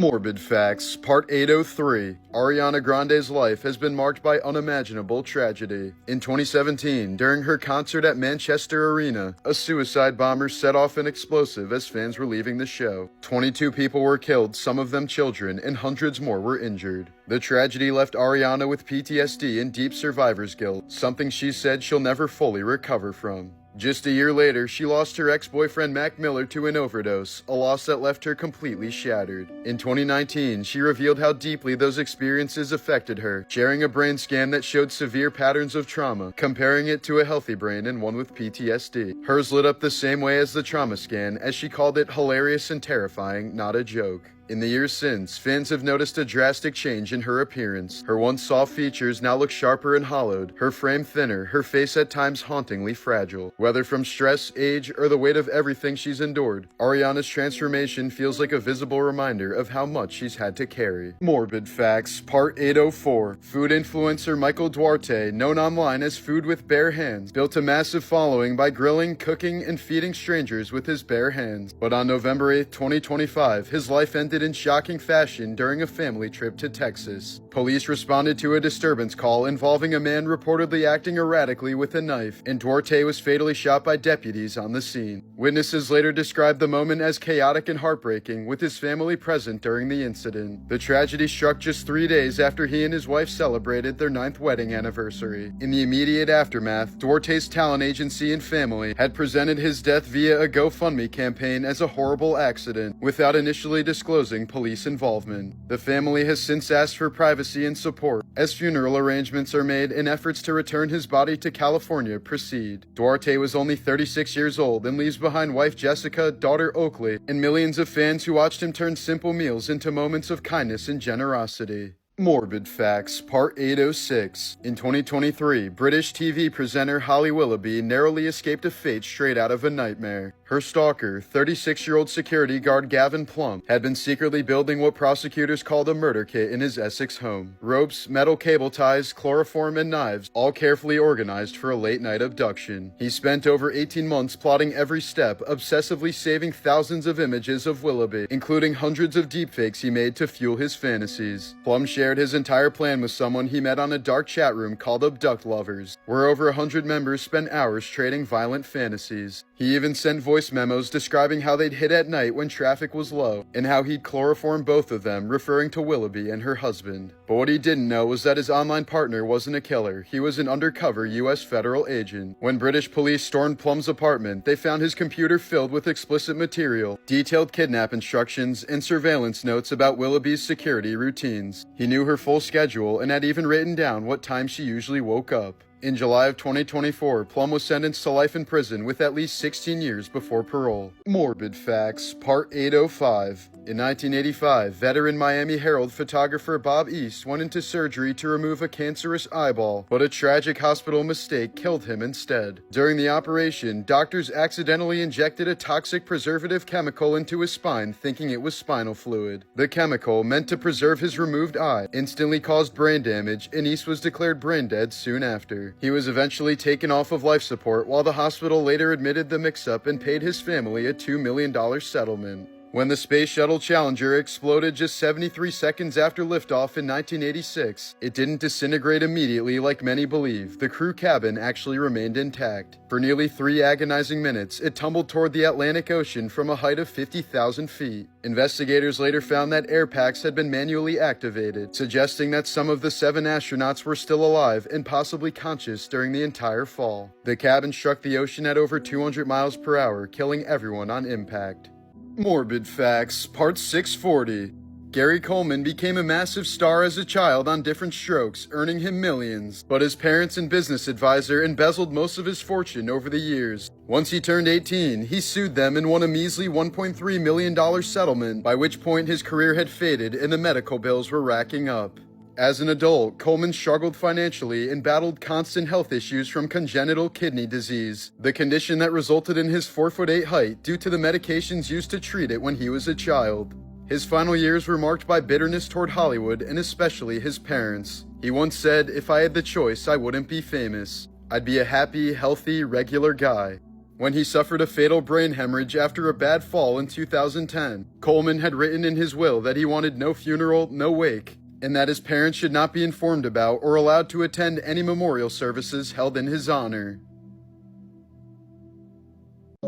Morbid Facts, Part 803. Ariana Grande's life has been marked by unimaginable tragedy. In 2017, during her concert at Manchester Arena, a suicide bomber set off an explosive as fans were leaving the show. 22 people were killed, some of them children, and hundreds more were injured. The tragedy left Ariana with PTSD and deep survivor's guilt, something she said she'll never fully recover from. Just a year later, she lost her ex-boyfriend Mac Miller to an overdose, a loss that left her completely shattered. In 2019, she revealed how deeply those experiences affected her, sharing a brain scan that showed severe patterns of trauma, comparing it to a healthy brain and one with PTSD. Hers lit up the same way as the trauma scan, as she called it hilarious and terrifying, not a joke. In the years since, fans have noticed a drastic change in her appearance. Her once soft features now look sharper and hollowed, her frame thinner, her face at times hauntingly fragile. Whether from stress, age, or the weight of everything she's endured, Ariana's transformation feels like a visible reminder of how much she's had to carry. Morbid Facts, Part 804. Food influencer Michael Duarte, known online as Food with Bare Hands, built a massive following by grilling, cooking, and feeding strangers with his bare hands. But on November 8, 2025, his life ended in shocking fashion during a family trip to Texas. Police responded to a disturbance call involving a man reportedly acting erratically with a knife, and Duarte was fatally shot by deputies on the scene. Witnesses later described the moment as chaotic and heartbreaking, with his family present during the incident. The tragedy struck just 3 days after he and his wife celebrated their 9th wedding anniversary. In the immediate aftermath, Duarte's talent agency and family had presented his death via a GoFundMe campaign as a horrible accident, without initially disclosing police involvement. The family has since asked for privacy and support, as funeral arrangements are made and efforts to return his body to California proceed. Duarte was only 36 years old and leaves behind wife Jessica, daughter Oakley, and millions of fans who watched him turn simple meals into moments of kindness and generosity. Morbid Facts, Part 806. In 2023, British TV presenter Holly Willoughby narrowly escaped a fate straight out of a nightmare. Her stalker, 36-year-old security guard Gavin Plumb, had been secretly building what prosecutors called a murder kit in his Essex home. Ropes, metal cable ties, chloroform, and knives, all carefully organized for a late-night abduction. He spent over 18 months plotting every step, obsessively saving thousands of images of Willoughby, including hundreds of deepfakes he made to fuel his fantasies. Plumb shared his entire plan with someone he met on a dark chat room called Abduct Lovers, where over 100 members spent hours trading violent fantasies. He even sent voice memos describing how they'd hit at night when traffic was low, and how he'd chloroform both of them, referring to Willoughby and her husband. But what he didn't know was that his online partner wasn't a killer, he was an undercover US federal agent. When British police stormed Plumb's apartment, they found his computer filled with explicit material, detailed kidnap instructions, and surveillance notes about Willoughby's security routines. He knew her full schedule and had even written down what time she usually woke up. In July of 2024, Plumb was sentenced to life in prison with at least 16 years before parole. Morbid Facts, Part 805. In 1985, veteran Miami Herald photographer Bob East went into surgery to remove a cancerous eyeball, but a tragic hospital mistake killed him instead. During the operation, doctors accidentally injected a toxic preservative chemical into his spine, thinking it was spinal fluid. The chemical, meant to preserve his removed eye, instantly caused brain damage, and East was declared brain dead soon after. He was eventually taken off of life support, while the hospital later admitted the mix-up and paid his family a $2 million settlement. When the Space Shuttle Challenger exploded just 73 seconds after liftoff in 1986, it didn't disintegrate immediately like many believe. The crew cabin actually remained intact. For nearly 3 agonizing minutes, it tumbled toward the Atlantic Ocean from a height of 50,000 feet. Investigators later found that air packs had been manually activated, suggesting that some of the 7 astronauts were still alive and possibly conscious during the entire fall. The cabin struck the ocean at over 200 miles per hour, killing everyone on impact. Morbid Facts, Part 640. Gary Coleman became a massive star as a child on Different Strokes, earning him millions, but his parents and business advisor embezzled most of his fortune over the years. Once he turned 18, he sued them and won a measly $1.3 million settlement, by which point his career had faded and the medical bills were racking up. As an adult, Coleman struggled financially and battled constant health issues from congenital kidney disease, the condition that resulted in his 4'8" height due to the medications used to treat it when he was a child. His final years were marked by bitterness toward Hollywood and especially his parents. He once said, "If I had the choice, I wouldn't be famous. I'd be a happy, healthy, regular guy." when he suffered a fatal brain hemorrhage after a bad fall in 2010. Coleman had written in his will that he wanted no funeral, no wake, and that his parents should not be informed about or allowed to attend any memorial services held in his honor.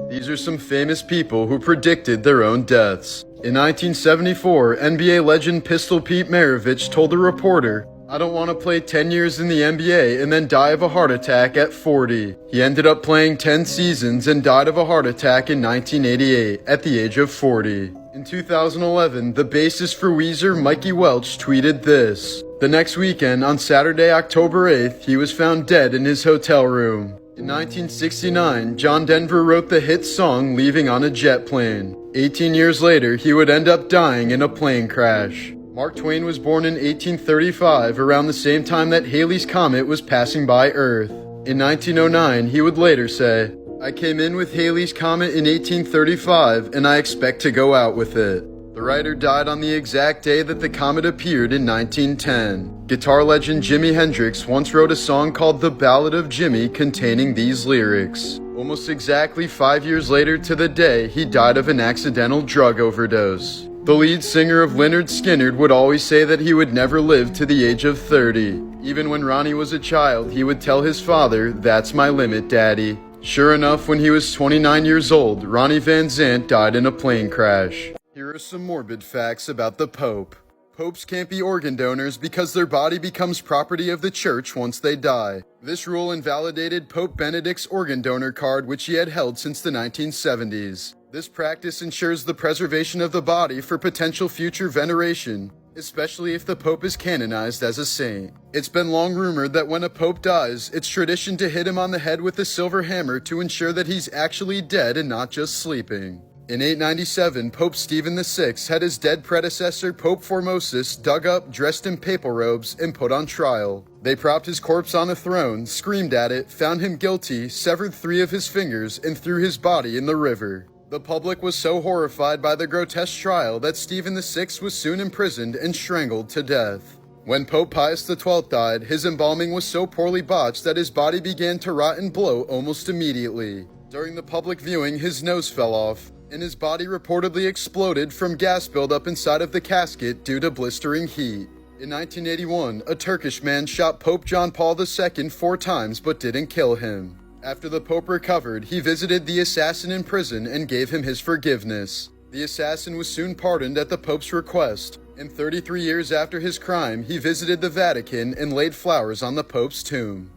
These are some famous people who predicted their own deaths. In 1974, NBA legend Pistol Pete Maravich told a reporter, "I don't want to play 10 years in the NBA and then die of a heart attack at 40. He ended up playing 10 seasons and died of a heart attack in 1988 at the age of 40. In 2011, the bassist for Weezer, Mikey Welch, tweeted this. The next weekend, on Saturday, October 8th, he was found dead in his hotel room. In 1969, John Denver wrote the hit song Leaving on a Jet Plane. 18 years later, he would end up dying in a plane crash. Mark Twain was born in 1835, around the same time that Halley's Comet was passing by Earth. In 1909, he would later say, "I came in with Halley's Comet in 1835, and I expect to go out with it." The writer died on the exact day that the comet appeared in 1910. Guitar legend Jimi Hendrix once wrote a song called The Ballad of Jimmy containing these lyrics. Almost exactly 5 years later to the day, he died of an accidental drug overdose. The lead singer of Lynyrd Skynyrd would always say that he would never live to the age of 30. Even when Ronnie was a child, he would tell his father, "That's my limit, Daddy." Sure enough, when he was 29 years old, Ronnie Van Zant died in a plane crash. Here are some morbid facts about the Pope. Popes can't be organ donors because their body becomes property of the church once they die. This rule invalidated Pope Benedict's organ donor card, which he had held since the 1970s. This practice ensures the preservation of the body for potential future veneration, especially if the Pope is canonized as a saint. It's been long rumored that when a Pope dies, it's tradition to hit him on the head with a silver hammer to ensure that he's actually dead and not just sleeping. In 897, Pope Stephen VI had his dead predecessor Pope Formosus dug up, dressed in papal robes, and put on trial. They propped his corpse on a throne, screamed at it, found him guilty, severed 3 of his fingers, and threw his body in the river. The public was so horrified by the grotesque trial that Stephen VI was soon imprisoned and strangled to death. When Pope Pius XII died, his embalming was so poorly botched that his body began to rot and bloat almost immediately. During the public viewing, his nose fell off, and his body reportedly exploded from gas buildup inside of the casket due to blistering heat. In 1981, a Turkish man shot Pope John Paul II 4 times but didn't kill him. After the Pope recovered, he visited the assassin in prison and gave him his forgiveness. The assassin was soon pardoned at the Pope's request, and 33 years after his crime, he visited the Vatican and laid flowers on the Pope's tomb.